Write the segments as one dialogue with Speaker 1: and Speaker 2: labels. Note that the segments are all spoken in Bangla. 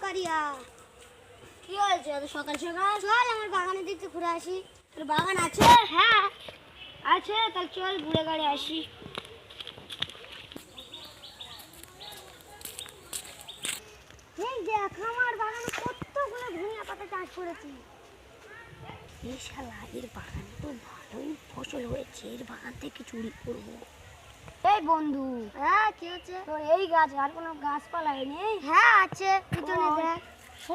Speaker 1: কারিয়া।
Speaker 2: কি হয়েছে এত সকাল সকাল?
Speaker 1: চল আমার বাগানের দিকে ঘুরে আসি।
Speaker 2: তোর বাগান আছে?
Speaker 1: হ্যাঁ
Speaker 2: আছে, তাহলে চল ঘুরে গাড়ি আসি।
Speaker 1: এই দেখ আমার বাগানে কতগুলো ধনিয়া পাতা চাষ করেছি।
Speaker 2: এই শালা, এর বাগানে তো ভালোই ফসল হয়েছে, এর বাগান থেকে চুরি করবো। এই বন্ধু,
Speaker 1: হ্যাঁ কি হচ্ছে?
Speaker 2: তোর এই গাছ আর কোনো গাছপালা নেই?
Speaker 1: হ্যাঁ আছে, পিছনে
Speaker 2: ওই।
Speaker 1: দেখ।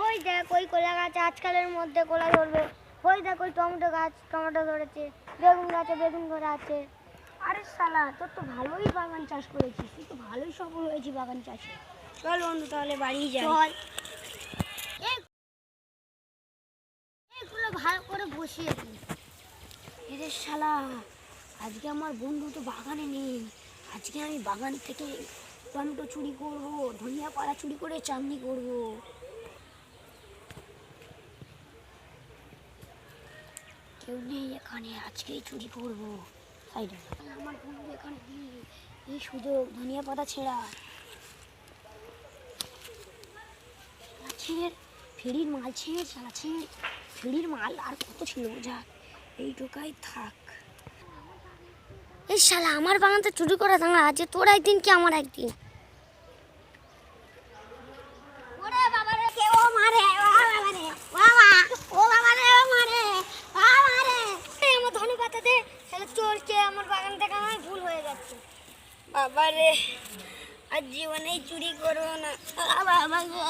Speaker 1: ওই দেখ ওই কলা গাছ আজকালের মধ্যে কলা ধরবে। ওই দেখ ওই টমেটো গাছ টমেটো ধরেছে, বেগুন গাছে বেগুন ধরে আছে।
Speaker 2: আরে শালা, তোর তো ভালোই বাগান চাষ করেছিস, তুই তো ভালোই সফল হয়েছি বাগান চাষে। চল বন্ধু তাহলে বাড়ি যাই।
Speaker 1: চল এইগুলো ভালো করে বসিয়ে দিই।
Speaker 2: এরে শালা, আজকে আমার বন্ধু তো বাগানে নেই, আজকে আমি বাগান থেকে টমেটো চুরি করব, ধনিয়া পাতা চুরি করে চাটনি করব। কেউ নেই এখানে, আজকেই চুরি করব। সাইডে আমার বন্ধু এখানে নেই, এই সুযোগ ধনিয়া পাতা ছেঁড়া। ছেড়ে ফেরির মাল ছেড়ে শালা ছেড়ে, ফেরির মাল আর কত ছিল যা, এই টোকাই থাক।
Speaker 1: এই শালা আমার বাগান তো চুরি করে দাঁড়া আছে, তোর একদিন কি আমার একদিন। ওরে বাবা রে, কেউ মারে, ও বাবা রে, বাবা, ও বাবা রে, ও মারে, বাবা রে। এই আমার ধনে পাতা দে, শালা চোরকে আমার বাগান থেকে আমার ভুল হয়ে যাচ্ছে।
Speaker 2: বাবা রে, আর জীবনেই চুরি করবো না।
Speaker 1: বাবা রে।